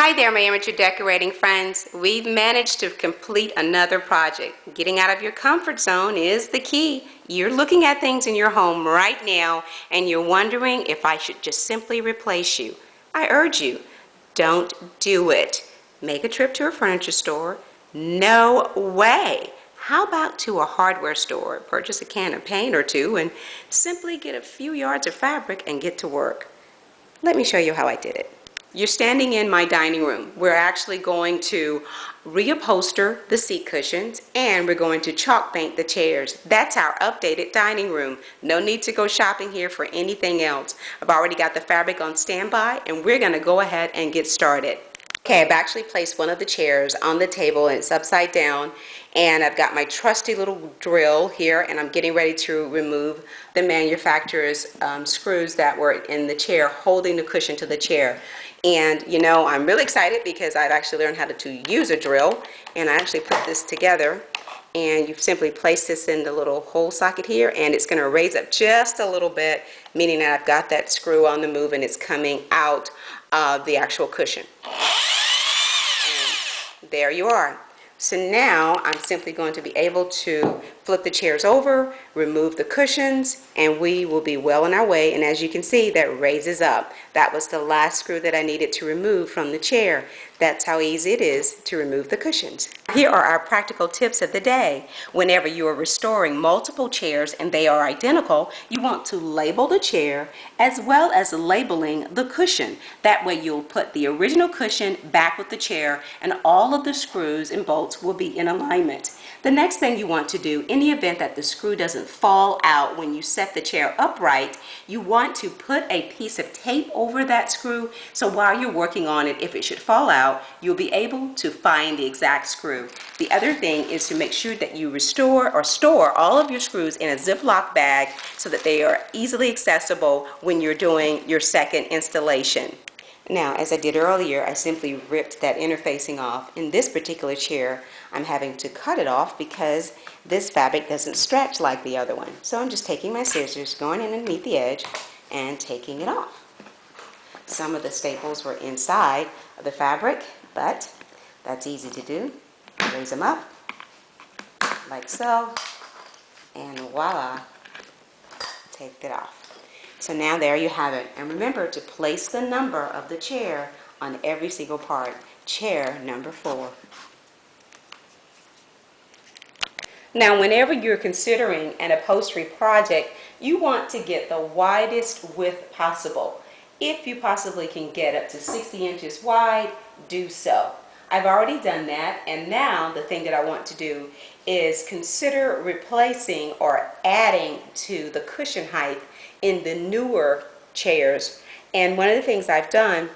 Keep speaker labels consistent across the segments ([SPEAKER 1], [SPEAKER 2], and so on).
[SPEAKER 1] Hi there, my amateur decorating friends. We've managed to complete another project. Getting out of your comfort zone is the key. You're looking at things in your home right now and you're wondering if I should just simply replace you. I urge you, don't do it. Make a trip to a furniture store. No way. How about to a hardware store, purchase a can of paint or two, and simply get a few yards of fabric and get to work. Let me show you how I did it. You're standing in my dining room. We're actually going to reupholster the seat cushions and we're going to chalk paint the chairs. That's our updated dining room. No need to go shopping here for anything else. I've already got the fabric on standby and we're going to go ahead and get started. Okay, I've actually placed one of the chairs on the table and it's upside down, and I've got my trusty little drill here and I'm getting ready to remove the manufacturer's screws that were in the chair holding the cushion to the chair. And you know, I'm really excited because I've actually learned how to use a drill, and I actually put this together, and you simply place this in the little hole socket here and it's going to raise up just a little bit, meaning that I've got that screw on the move and it's coming out of the actual cushion. There you are. So now I'm simply going to be able to flip the chairs over, remove the cushions, and we will be well on our way. And as you can see, that raises up. That was the last screw that I needed to remove from the chair. That's how easy it is to remove the cushions. Here are our practical tips of the day. Whenever you are restoring multiple chairs and they are identical, you want to label the chair as well as labeling the cushion. That way you'll put the original cushion back with the chair and all of the screws and bolts will be in alignment. The next thing you want to do, in the event that the screw doesn't fall out when you set the chair upright, you want to put a piece of tape over that screw so while you're working on it, if it should fall out, you'll be able to find the exact screw. The other thing is to make sure that you restore or store all of your screws in a Ziploc bag so that they are easily accessible when you're doing your second installation. Now, as I did earlier, I simply ripped that interfacing off. In this particular chair, I'm having to cut it off because this fabric doesn't stretch like the other one. So I'm just taking my scissors, going in underneath the edge, and taking it off. Some of the staples were inside of the fabric, but that's easy to do. Raise them up, like so, and voila, take it off. So now there you have it. And remember to place the number of the chair on every single part. Chair number 4. Now whenever you're considering an upholstery project, you want to get the widest width possible. If you possibly can get up to 60 inches wide, do so. I've already done that, and now the thing that I want to do is consider replacing or adding to the cushion height in the newer chairs. And one of the things I've done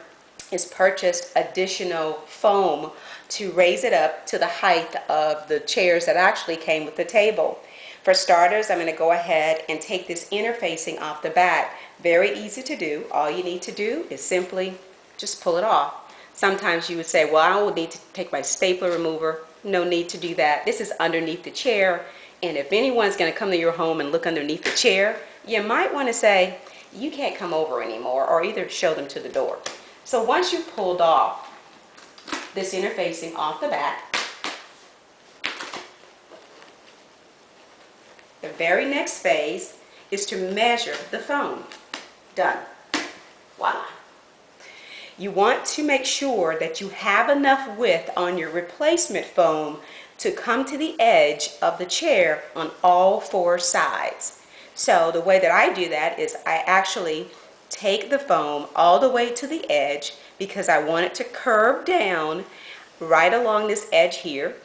[SPEAKER 1] is purchased additional foam to raise it up to the height of the chairs that actually came with the table. For starters, I'm going to go ahead and take this interfacing off the back. Very easy to do. All you need to do is simply just pull it off. Sometimes you would say, well, I will need to take my stapler remover. No need to do that. This is underneath the chair, and if anyone's going to come to your home and look underneath the chair, you might want to say, you can't come over anymore, or either show them to the door. So once you've pulled off this interfacing off the back, the very next phase is to measure the foam. Done. Voila. You want to make sure that you have enough width on your replacement foam to come to the edge of the chair on all 4 sides. So the way that I do that is I actually take the foam all the way to the edge because I want it to curve down right along this edge here,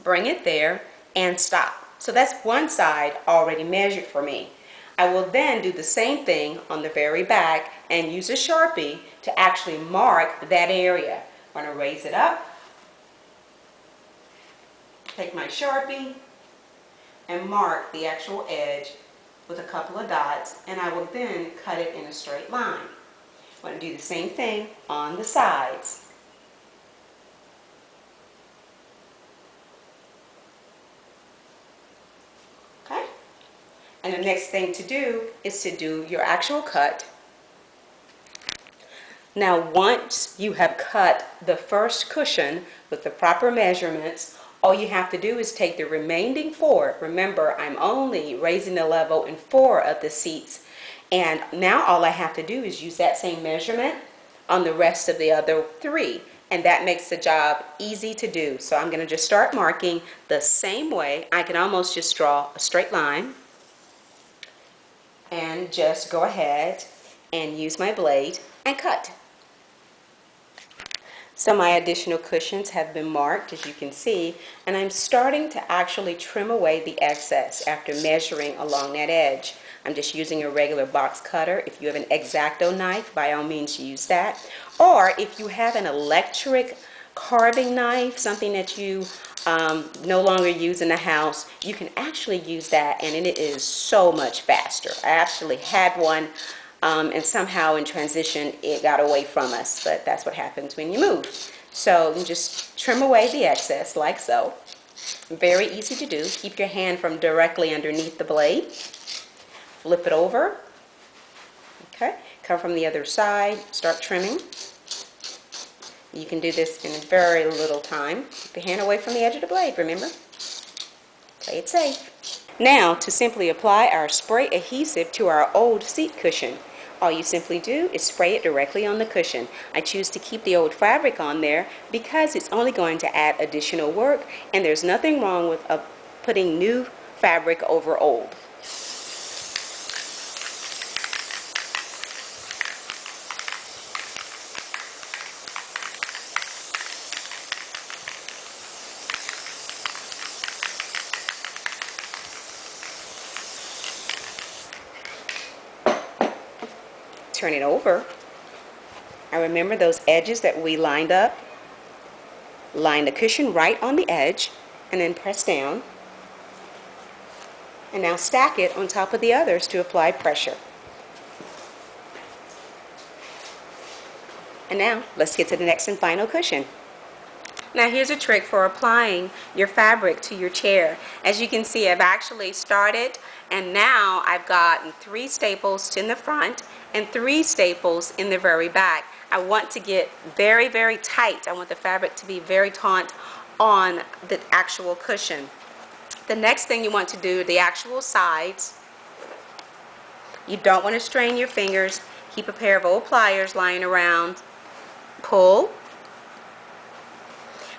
[SPEAKER 1] bring it there, and stop. So that's one side already measured for me. I will then do the same thing on the very back and use a Sharpie to actually mark that area. I'm going to raise it up, take my Sharpie, and mark the actual edge with a couple of dots, and I will then cut it in a straight line. I'm going to do the same thing on the sides. Okay? And the next thing to do is to do your actual cut Now, once you have cut the first cushion with the proper measurements, all you have to do is take the remaining 4. Remember, I'm only raising the level in 4 of the seats. And now all I have to do is use that same measurement on the rest of the other 3. And that makes the job easy to do. So I'm going to just start marking the same way. I can almost just draw a straight line and just go ahead and use my blade and cut. So my additional cushions have been marked, as you can see, and I'm starting to actually trim away the excess after measuring along that edge. I'm just using a regular box cutter. If you have an X-Acto knife, by all means use that. Or if you have an electric carving knife, something that you no longer use in the house, you can actually use that, and it is so much faster. I actually had one, and somehow in transition it got away from us, but that's what happens when you move. So you just trim away the excess like so. Very easy to do. Keep your hand from directly underneath the blade. Flip it over. Okay, come from the other side, start trimming. You can do this in very little time. Keep your hand away from the edge of the blade, remember? Play it safe. Now, to simply apply our spray adhesive to our old seat cushion, all you simply do is spray it directly on the cushion. I choose to keep the old fabric on there because it's only going to add additional work, and there's nothing wrong with putting new fabric over old. Turn it over. I remember those edges that we lined up. Line the cushion right on the edge and then press down. And now stack it on top of the others to apply pressure. And now let's get to the next and final cushion. Now here's a trick for applying your fabric to your chair. As you can see, I've actually started, and now I've gotten 3 staples in the front and 3 staples in the very back. I want to get very, very tight. I want the fabric to be very taut on the actual cushion. The next thing you want to do, the actual sides. You don't want to strain your fingers. Keep a pair of old pliers lying around. Pull.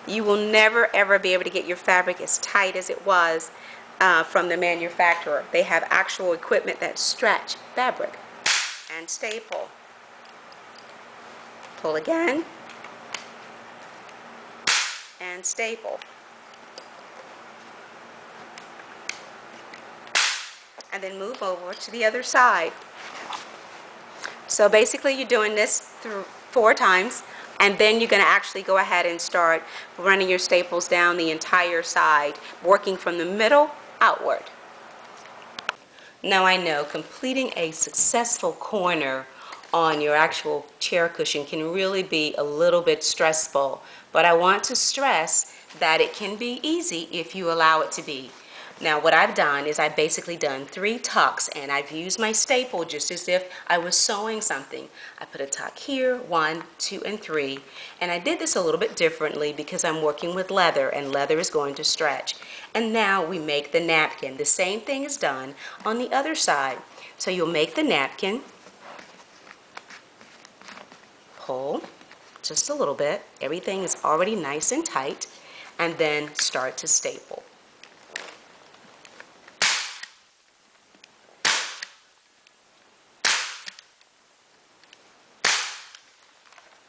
[SPEAKER 1] You will never ever be able to get your fabric as tight as it was from the manufacturer. They have actual equipment that stretch fabric. And staple. Pull again. And staple. And then move over to the other side. So basically you're doing this through 4 times, and then you're going to actually go ahead and start running your staples down the entire side, working from the middle outward. Now I know completing a successful corner on your actual chair cushion can really be a little bit stressful, but I want to stress that it can be easy if you allow it to be. Now what I've done is I've basically done 3 tucks, and I've used my staple just as if I was sewing something. I put a tuck here, 1, 2, and 3, and I did this a little bit differently because I'm working with leather, and leather is going to stretch. And now we make the napkin. The same thing is done on the other side. So you'll make the napkin, pull just a little bit, everything is already nice and tight, and then start to staple.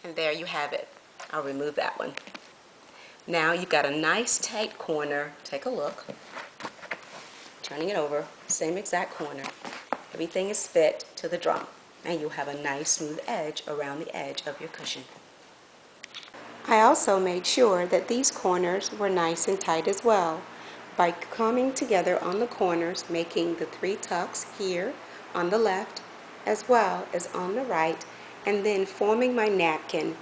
[SPEAKER 1] And there you have it. I'll remove that one. Now you've got a nice tight corner. Take a look. Turning it over, same exact corner. Everything is fit to the drum, and you'll have a nice smooth edge around the edge of your cushion. I also made sure that these corners were nice and tight as well by coming together on the corners, making the 3 tucks here on the left as well as on the right, and then forming my napkin.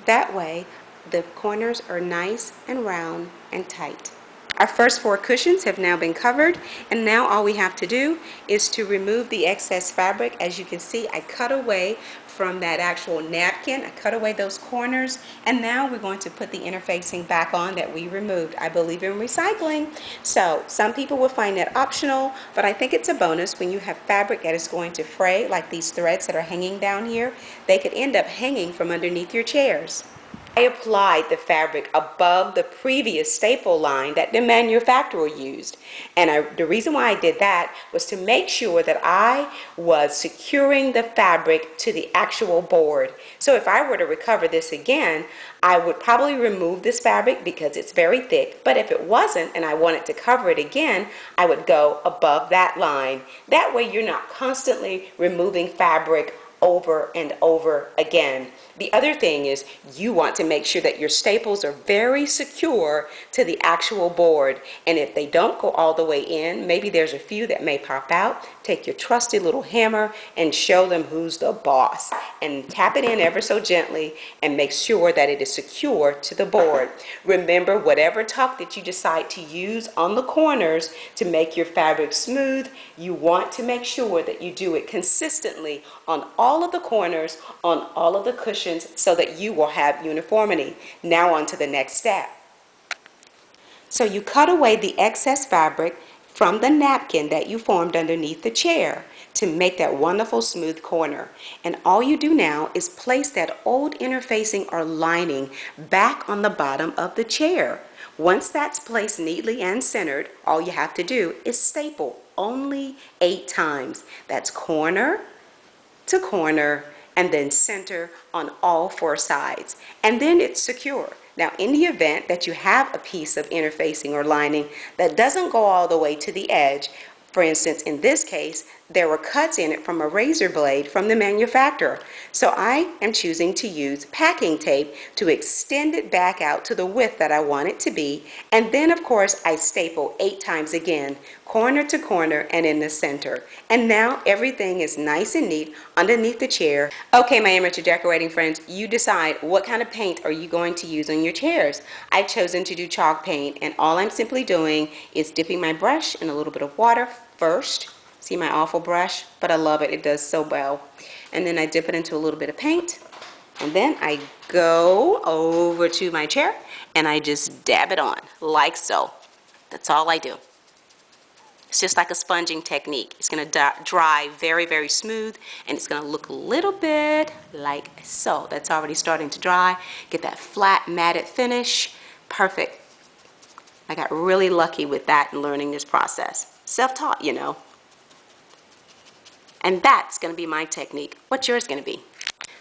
[SPEAKER 1] That way the corners are nice and round and tight. Our first 4 cushions have now been covered, and now all we have to do is to remove the excess fabric. As you can see, I cut away from that actual napkin. I cut away those corners, and now we're going to put the interfacing back on that we removed. I believe in recycling, so some people will find that optional, but I think it's a bonus when you have fabric that is going to fray, like these threads that are hanging down here. They could end up hanging from underneath your chairs. I applied the fabric above the previous staple line that the manufacturer used. And the reason why I did that was to make sure that I was securing the fabric to the actual board. So if I were to recover this again, I would probably remove this fabric because it's very thick. But if it wasn't and I wanted to cover it again, I would go above that line. That way you're not constantly removing fabric over and over again. The other thing is you want to make sure that your staples are very secure to the actual board. And if they don't go all the way in, maybe there's a few that may pop out, take your trusty little hammer and show them who's the boss. And tap it in ever so gently and make sure that it is secure to the board. Remember, whatever tuck that you decide to use on the corners to make your fabric smooth, you want to make sure that you do it consistently on all of the corners, on all of the cushions, so that you will have uniformity. Now on to the next step. So you cut away the excess fabric from the napkin that you formed underneath the chair to make that wonderful smooth corner. And all you do now is place that old interfacing or lining back on the bottom of the chair. Once that's placed neatly and centered, all you have to do is staple only 8 times. That's corner to corner, and then center on all 4 sides. And then it's secure. Now, in the event that you have a piece of interfacing or lining that doesn't go all the way to the edge, for instance, in this case, there were cuts in it from a razor blade from the manufacturer. So I am choosing to use packing tape to extend it back out to the width that I want it to be. And then, of course, I staple 8 times again, corner to corner and in the center. And now everything is nice and neat underneath the chair. Okay, my amateur decorating friends, you decide what kind of paint are you going to use on your chairs. I've chosen to do chalk paint, and all I'm simply doing is dipping my brush in a little bit of water first. See my awful brush? But I love it. It does so well. And then I dip it into a little bit of paint. And then I go over to my chair and I just dab it on like so. That's all I do. It's just like a sponging technique. It's going to dry very, very smooth, and it's going to look a little bit like so. That's already starting to dry. Get that flat, matted finish. Perfect. I got really lucky with that in learning this process. Self-taught, you know. And that's going to be my technique. What's yours going to be?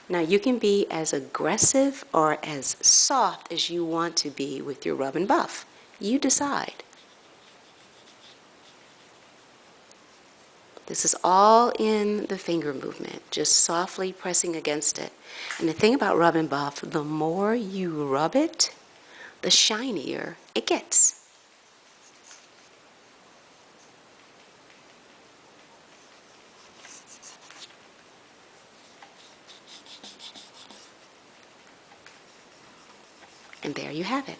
[SPEAKER 1] Now, you can be as aggressive or as soft as you want to be with your rub and buff. You decide. This is all in the finger movement, just softly pressing against it. And the thing about rub and buff, the more you rub it, the shinier it gets. And there you have it.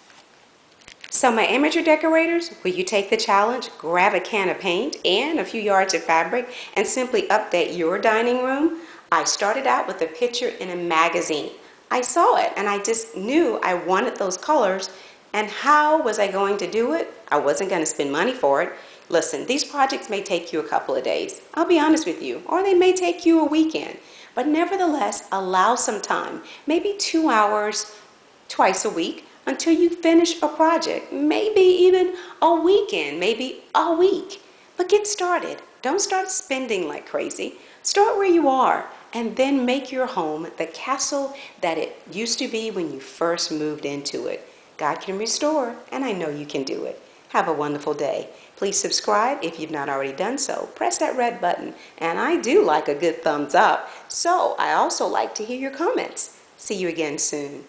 [SPEAKER 1] So my amateur decorators, will you take the challenge, grab a can of paint and a few yards of fabric and simply update your dining room? I started out with a picture in a magazine. I saw it and I just knew I wanted those colors, and how was I going to do it? I wasn't going to spend money for it. Listen, these projects may take you a couple of days, I'll be honest with you, or they may take you a weekend, but nevertheless allow some time, maybe 2 hours twice a week, until you finish a project, maybe even a weekend, maybe a week. But get started. Don't start spending like crazy. Start where you are and then make your home the castle that it used to be when you first moved into it. God can restore, and I know you can do it. Have a wonderful day. Please subscribe if you've not already done so. Press that red button, and I do like a good thumbs up. So I also like to hear your comments. See you again soon.